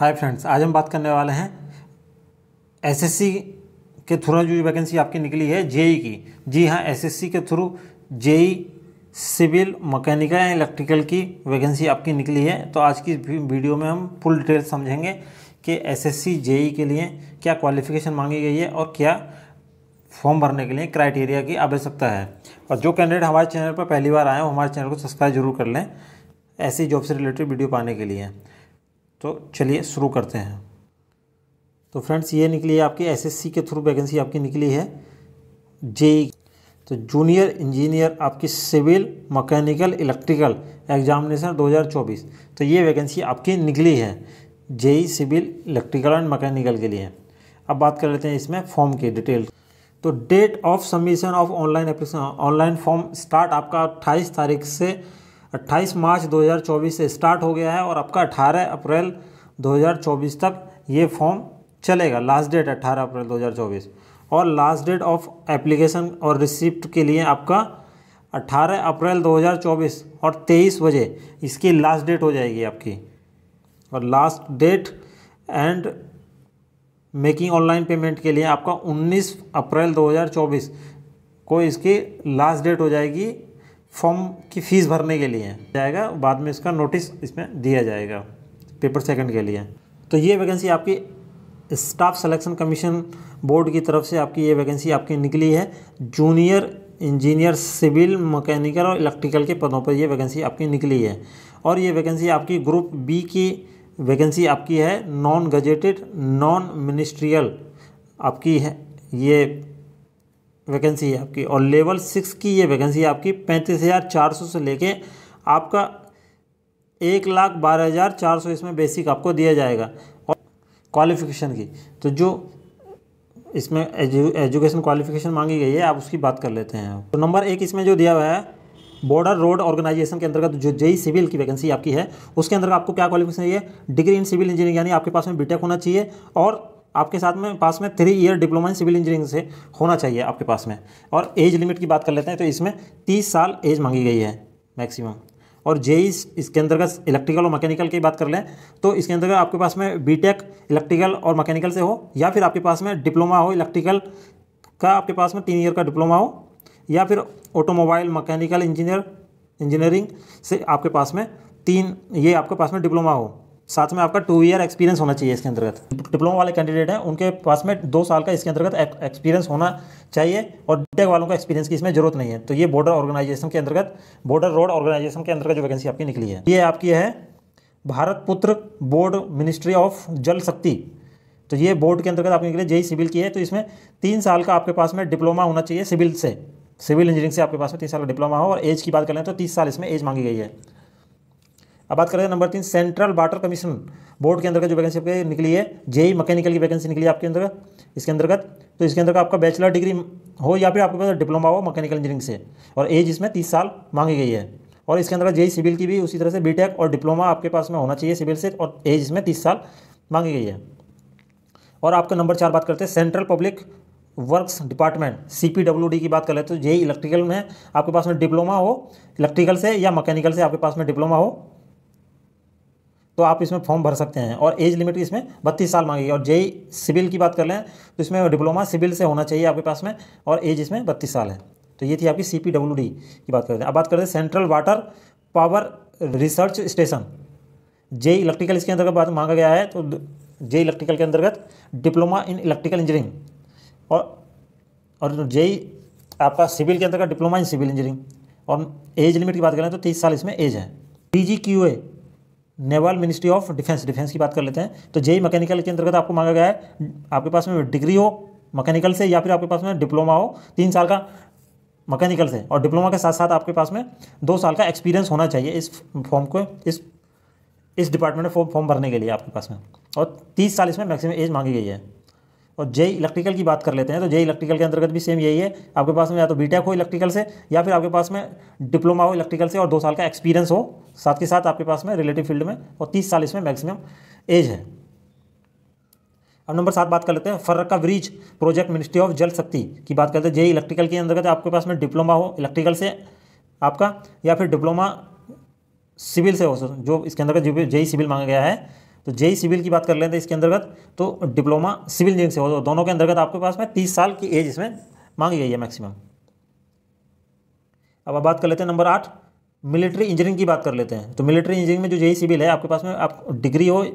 Hi friends, आज हम बात करने वाले हैं एसएससी के थ्रू जो वैकेंसी आपकी निकली है जेई की। जी हाँ, एसएससी के through JE civil mechanical and electrical की वैकेंसी आपकी निकली है। तो आज की वीडियो में हम फुल डिटेल समझेंगे कि एसएससी जेई के लिए क्या क्वालिफ़िकेशन मांगी गई है और क्या फॉर्म भरने के लिए क्राइटेरिया की आवश्यकता है। और जो कैंडिडेट हमारे चैनल पर पहली बार आए हो, हमारे चैनल को सब्सक्राइब जरूर कर लें ऐसी जॉब से रिलेटेड वीडियो पाने के लिए। तो चलिए शुरू करते हैं। तो फ्रेंड्स, ये निकली है आपकी एसएससी के थ्रू वैकेंसी आपकी निकली है जेई। तो जूनियर इंजीनियर आपकी सिविल मैकेनिकल इलेक्ट्रिकल एग्जामिनेशन 2024। तो ये वैकेंसी आपकी निकली है JE civil electrical and mechanical के लिए। अब बात कर लेते हैं इसमें फॉर्म की डिटेल। तो date of submission of online application, online form start आपका 28 तारीख से 28 मार्च 2024 से स्टार्ट हो गया है और आपका 18 अप्रैल 2024 तक ये फॉर्म चलेगा। लास्ट डेट 18 अप्रैल 2024 और लास्ट डेट ऑफ एप्लीकेशन और रिसिप्ट के लिए आपका 18 अप्रैल 2024 और 23 बजे इसकी लास्ट डेट हो जाएगी आपकी। और last date and making online payment के लिए आपका 19 अप्रैल 2024 को इसकी लास्ट डेट हो जाएगी फॉर्म की फ़ीस भरने के लिए जाएगा। बाद में इसका नोटिस इसमें दिया जाएगा पेपर सेकंड के लिए। तो ये वैकेंसी आपकी स्टाफ सिलेक्शन कमीशन बोर्ड की तरफ से आपकी ये वैकेंसी आपकी निकली है। जूनियर इंजीनियर सिविल मैकेनिकल और इलेक्ट्रिकल के पदों पर ये वैकेंसी आपकी निकली है। और ये वैकेंसी आपकी ग्रुप बी की वैकेंसी आपकी है, नॉन गजेटेड नॉन मिनिस्ट्रियल आपकी है ये वैकेंसी है आपकी। और लेवल 6 की ये वैकेंसी आपकी 35,400 से लेके आपका 1,12,400 इसमें बेसिक आपको दिया जाएगा। और क्वालिफ़िकेशन की तो जो इसमें एजुकेशन क्वालिफ़िकेशन मांगी गई है आप उसकी बात कर लेते हैं। तो नंबर 1 इसमें जो दिया हुआ है बॉर्डर रोड ऑर्गेनाइजेशन के अंतर्गत जो जेई सिविल की वैकेंसी आपकी है उसके अंदर आपको क्या क्वालिफिकेशन चाहिए, डिग्री इन सिविल इंजीनियरिंग, यानी आपके पास में बीटेक होना चाहिए और आपके साथ में पास में 3 year diploma in civil engineering से होना चाहिए आपके पास में। और एज लिमिट की बात कर लेते हैं तो इसमें 30 साल एज मांगी गई है मैक्सिमम। और जेई इसके अंतर्गत इलेक्ट्रिकल और मैकेनिकल की बात कर लें तो इसके अंतर्गत आपके पास में बीटेक इलेक्ट्रिकल और मैकेनिकल से हो, या फिर आपके पास में डिप्लोमा हो इलेक्ट्रिकल का, आपके पास में 3 ईयर का डिप्लोमा हो, या फिर ऑटोमोबाइल मैकेनिकल इंजीनियरिंग से आपके पास में 3 ये आपके पास में डिप्लोमा हो। साथ में आपका 2 ईयर एक्सपीरियंस होना चाहिए इसके अंतर्गत। डिप्लोमा वाले कैंडिडेट हैं उनके पास में 2 साल का इसके अंतर्गत एक्सपीरियंस होना चाहिए और बीटेक वालों का एक्सपीरियंस की इसमें जरूरत नहीं है। तो ये बॉर्डर ऑर्गेनाइजेशन के अंतर्गत, बॉर्डर रोड ऑर्गेनाइजेशन के अंतर्गत जो वैकेंसी आपकी निकली है ये आपकी है भारत पुत्र बोर्ड मिनिस्ट्री ऑफ जल शक्ति। तो ये बोर्ड के अंतर्गत आपकी निकली जेई सिविल की है। तो इसमें 3 साल का आपके पास में डिप्लोमा होना चाहिए सिविल से, सिविल इंजीनियरिंग से आपके पास में 3 साल का डिप्लोमा हो। और एज की बात करें तो 30 साल इसमें एज मांगी गई है। अब बात करें number 3 central water commission board के अंतर्गत जो वैकेंसी आपकी निकली है जेई मैकेनिकल की वैकेंसी निकली है आपके अंतर्गत इसके अंतर्गत। तो इसके अंतर्गत आपका बैचलर डिग्री हो या फिर आपके पास डिप्लोमा हो मैकेनिकल इंजीनियरिंग से, और एज इसमें 30 साल मांगी गई है। और इसके अंतर्गत जेई सिविल की भी उसी तरह से बीटेक और डिप्लोमा आपके पास में होना चाहिए सिविल से, और एज इसमें 30 साल मांगी गई है। और आपका नंबर 4 बात करते हैं central public works department CPWD की बात कर लेते तो जेई इलेक्ट्रिकल में आपके पास में डिप्लोमा हो इलेक्ट्रिकल से या मैकेनिकल से आपके पास में डिप्लोमा हो तो आप इसमें फॉर्म भर सकते हैं। और एज लिमिट इसमें 32 साल मांगी गई। और जेई सिविल की बात कर लें तो इसमें डिप्लोमा सिविल से होना चाहिए आपके पास में और एज इसमें 32 साल है। तो ये थी आपकी CPWD की बात करते हैं। अब बात करते हैं central water power research station JE electrical, इसके अंतर्गत बात मांगा गया है। तो जेई इलेक्ट्रिकल के अंतर्गत डिप्लोमा इन इलेक्ट्रिकल इंजीनियरिंग और जेई आपका सिविल के अंतर्गत डिप्लोमा इन सिविल इंजीनियरिंग। और एज लिमिट की बात करें तो 30 साल इसमें एज है। DGQA naval ministry of defence की बात कर लेते हैं। तो जेई मैकेनिकल के अंतर्गत आपको मांगा गया है आपके पास में डिग्री हो मैकेनिकल से या फिर आपके पास में डिप्लोमा हो 3 साल का मैकेनिकल से, और डिप्लोमा के साथ साथ आपके पास में 2 साल का एक्सपीरियंस होना चाहिए इस फॉर्म को इस डिपार्टमेंट में फॉर्म भरने के लिए आपके पास में। और 30 साल इसमें मैक्सिमम एज मांगी गई है। और जेई इलेक्ट्रिकल की बात कर लेते हैं तो जेई इलेक्ट्रिकल के अंतर्गत भी सेम यही है, आपके पास में या तो बीटेक हो इलेक्ट्रिकल से या फिर आपके पास में डिप्लोमा हो इलेक्ट्रिकल से और 2 साल का एक्सपीरियंस हो साथ के साथ आपके पास में रिलेटिव फील्ड में, और 30 साल इसमें मैक्सिमम एज है। अब नंबर 7 बात कर लेते हैं फर्रक्का ब्रिज प्रोजेक्ट मिनिस्ट्री ऑफ जल शक्ति की बात करते हैं। जेई इलेक्ट्रिकल के अंतर्गत आपके पास में डिप्लोमा हो इलेक्ट्रिकल से आपका, या फिर डिप्लोमा सिविल से हो, जो इसके अंतर्गत जो जेई सिविल मांगा गया है तो जेई सिविल की बात कर लेते हैं इसके अंतर्गत, तो डिप्लोमा सिविल इंजीनियरिंग से हो, तो दोनों के अंतर्गत आपके पास में 30 साल की एज इसमें मांगी गई है मैक्सिमम। अब आप बात कर लेते हैं नंबर 8, मिलिट्री इंजीनियरिंग की बात कर लेते हैं। तो मिलिट्री इंजीनियरिंग में जो जेई सिविल है, आपके पास में आप डिग्री हो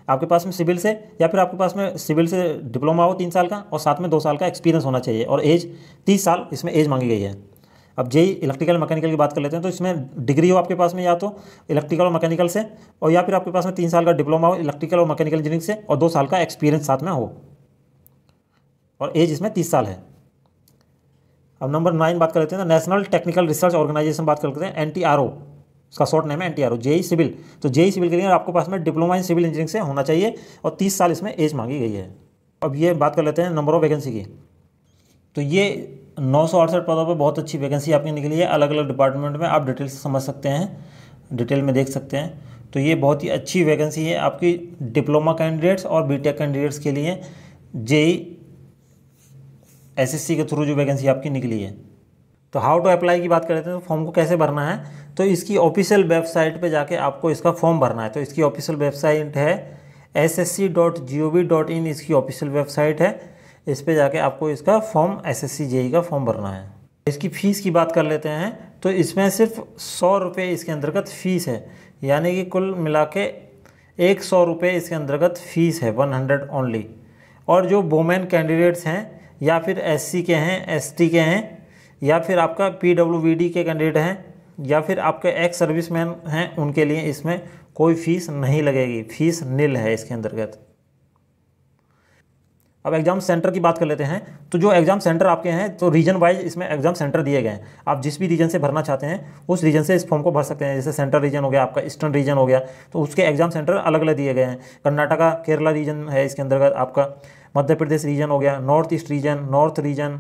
आपके पास में सिविल से, या फिर आपके पास में सिविल से डिप्लोमा हो 3 साल का, और साथ में 2 साल का एक्सपीरियंस होना चाहिए, और एज 30 साल इसमें एज मांगी गई है। अब जेई इलेक्ट्रिकल मैकेनिकल की बात कर लेते हैं, तो इसमें डिग्री हो आपके पास में या तो इलेक्ट्रिकल और मैकेनिकल से, और या फिर आपके पास में 3 साल का डिप्लोमा हो इलेक्ट्रिकल और मैकेनिकल इंजीनियरिंग से, और 2 साल का एक्सपीरियंस साथ में हो, और एज इसमें 30 साल है। अब नंबर 9 बात कर लेते हैं, नेशनल टेक्निकल रिसर्च ऑर्गेनाइजेशन बात कर लेते हैं, NTRO, उसका शॉर्ट नेम है NTRO, जेई सिविल। तो जेई सिविल के लिए आपके पास में डिप्लोमा इन सिविल इंजीनियरिंग से होना चाहिए, और 30 साल इसमें एज मांगी गई है। अब ये बात कर लेते हैं नंबर ऑफ वैकेंसी की। तो ये 968 पदों पर बहुत अच्छी वैकेंसी आपकी निकली है, अलग अलग डिपार्टमेंट में, आप डिटेल से समझ सकते हैं, डिटेल में देख सकते हैं। तो ये बहुत ही अच्छी वैकेंसी है आपकी डिप्लोमा कैंडिडेट्स और बीटेक कैंडिडेट्स के लिए, जेई SSC के थ्रू जो वैकेंसी आपकी निकली है। तो हाउ टू अप्लाई की बात करते हैं, तो फॉर्म को कैसे भरना है, तो इसकी ऑफिशियल वेबसाइट पे जाके आपको इसका फॉर्म भरना है। तो इसकी ऑफिशियल वेबसाइट है ssc.gov.in, इसकी ऑफिशियल वेबसाइट है, इस पे जाके आपको इसका फॉर्म SSC जेई का फॉर्म भरना है। इसकी फ़ीस की बात कर लेते हैं, तो इसमें सिर्फ 100 रुपये इसके अंतर्गत फ़ीस है, यानी कि कुल मिला के 100 रुपये इसके अंतर्गत फ़ीस है, 100 ओनली। और जो वुमेन कैंडिडेट्स हैं, या फिर SC के हैं, ST के हैं, या फिर आपका PWD के कैंडिडेट हैं, या फिर आपके एक्स सर्विसमैन हैं, उनके लिए इसमें कोई फ़ीस नहीं लगेगी, फ़ीस निल है इसके अंतर्गत। अब एग्ज़ाम सेंटर की बात कर लेते हैं। तो जो एग्ज़ाम सेंटर आपके हैं, तो रीजन वाइज इसमें एग्ज़ाम सेंटर दिए गए हैं। आप जिस भी रीजन से भरना चाहते हैं उस रीजन से इस फॉर्म को भर सकते हैं। जैसे सेंट्रल रीजन हो गया, आपका ईस्टर्न रीजन हो गया, तो उसके एग्ज़ाम सेंटर अलग अलग दिए गए हैं। कर्नाटका केरला रीजन है इसके अंतर्गत, आपका मध्य प्रदेश रीजन हो गया, north east region, north region,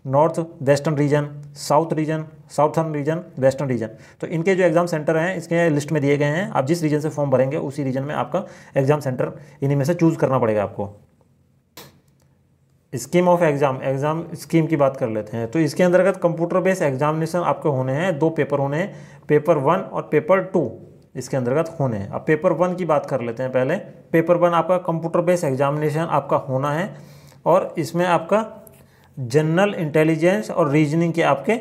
north western region, south region, southern reason, western region. तो इनके जो एग्ज़ाम सेंटर हैं इसके लिस्ट में दिए गए हैं। आप जिस रीजन से फॉर्म भरेंगे उसी रीजन में आपका एग्ज़ाम सेंटर इन्हीं में से चूज़ करना पड़ेगा आपको। स्कीम ऑफ एग्ज़ाम स्कीम की बात कर लेते हैं। तो इसके अंतर्गत कंप्यूटर बेस्ड एग्जामिनेशन आपके होने हैं, 2 पेपर होने हैं, पेपर 1 और पेपर 2 इसके अंतर्गत होने हैं। अब पेपर 1 की बात कर लेते हैं पहले। पेपर 1 आपका कंप्यूटर बेस्ड एग्जामिनेशन आपका होना है, और इसमें आपका जनरल इंटेलिजेंस और रीजनिंग के आपके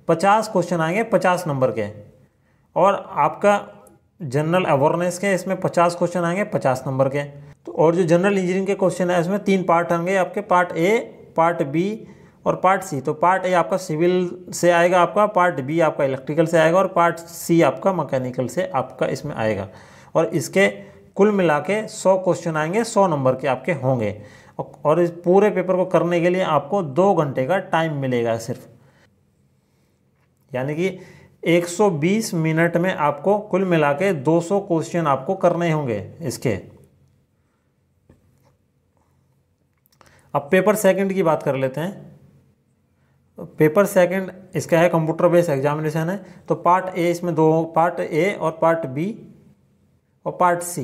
50 क्वेश्चन आएंगे, 50 नंबर के, और आपका जनरल अवेयरनेस के इसमें 50 क्वेश्चन आएंगे, 50 नंबर के। तो और जो जनरल इंजीनियरिंग के क्वेश्चन है इसमें 3 पार्ट होंगे आपके, पार्ट A, पार्ट B और पार्ट C। तो पार्ट A आपका सिविल से आएगा आपका, पार्ट B आपका इलेक्ट्रिकल से आएगा, और पार्ट C आपका मैकेनिकल से आपका इसमें आएगा। और इसके कुल मिला के 100 क्वेश्चन आएंगे, 100 नंबर के आपके होंगे। और इस पूरे पेपर को करने के लिए आपको 2 घंटे का टाइम मिलेगा सिर्फ, यानी कि 120 मिनट में आपको कुल मिला के 200 क्वेश्चन आपको करने होंगे इसके। अब पेपर सेकंड की बात कर लेते हैं। पेपर सेकंड इसका है कंप्यूटर बेस्ड एग्जामिनेशन है। तो पार्ट A इसमें 2, पार्ट A और पार्ट B और पार्ट C,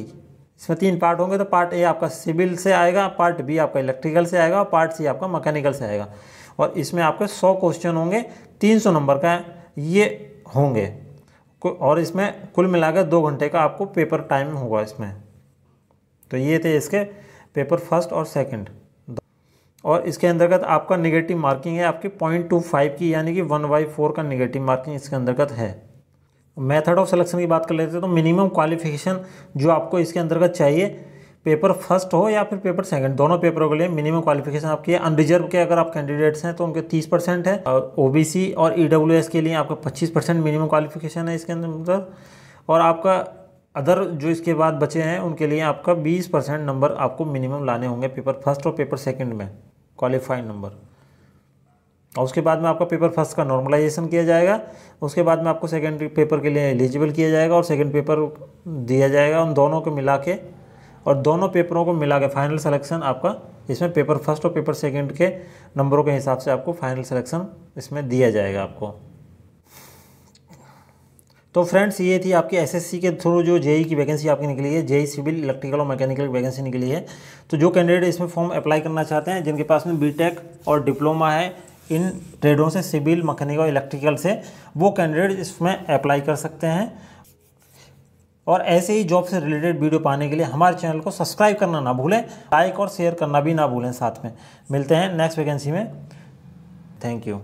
इसमें 3 पार्ट होंगे। तो पार्ट A आपका सिविल से आएगा, पार्ट B आपका इलेक्ट्रिकल से आएगा, और पार्ट C आपका मैकेनिकल से आएगा। और इसमें आपके 100 क्वेश्चन होंगे, 300 नंबर का ये होंगे, और इसमें कुल मिलाकर 2 घंटे का आपको पेपर टाइम होगा इसमें। तो ये थे इसके पेपर फर्स्ट और सेकंड। और इसके अंतर्गत आपका नेगेटिव मार्किंग है आपकी 0.25 की, यानी कि 1/4 का नेगेटिव मार्किंग इसके अंतर्गत है। मेथड ऑफ सिलेक्शन की बात कर लेते हैं। तो मिनिमम क्वालिफिकेशन जो आपको इसके अंतर्गत चाहिए, पेपर फर्स्ट हो या फिर पेपर सेकंड, दोनों पेपरों के लिए मिनिमम क्वालिफिकेशन आपकी है। अनरिजर्व के अगर आप कैंडिडेट्स हैं तो उनके 30% है, और OBC और EWS के लिए आपका 25% मिनिमम क्वालिफिकेशन है इसके अंदर। और आपका अदर जो इसके बाद बचे हैं उनके लिए आपका 20% नंबर आपको मिनिमम लाने होंगे पेपर फर्स्ट और पेपर सेकंड में, क्वालिफाइड नंबर। और उसके बाद में आपका पेपर फर्स्ट का नॉर्मलाइजेशन किया जाएगा, उसके बाद में आपको सेकंड पेपर के लिए एलिजिबल किया जाएगा और सेकंड पेपर दिया जाएगा उन दोनों को मिला के। और दोनों पेपरों को मिला के फाइनल सिलेक्शन आपका इसमें पेपर फर्स्ट और पेपर सेकंड के नंबरों के हिसाब से आपको फाइनल सिलेक्शन इसमें दिया जाएगा आपको। तो फ्रेंड्स, ये थी आपकी SSC के थ्रू जो जेई की वैकेंसी आपकी निकली है, जेई सिविल इलेक्ट्रिकल और मैकेनिकल की वैकेंसी निकली है। तो जो कैंडिडेट इसमें फॉर्म अप्लाई करना चाहते हैं, जिनके पास में बीटेक और डिप्लोमा है इन ट्रेडों से, सिविल, मैकेनिकल और इलेक्ट्रिकल से, वो कैंडिडेट इसमें अप्लाई कर सकते हैं। और ऐसे ही जॉब से रिलेटेड वीडियो पाने के लिए हमारे चैनल को सब्सक्राइब करना ना भूलें, लाइक और शेयर करना भी ना भूलें। साथ में मिलते हैं नेक्स्ट वैकेंसी में। Thank you.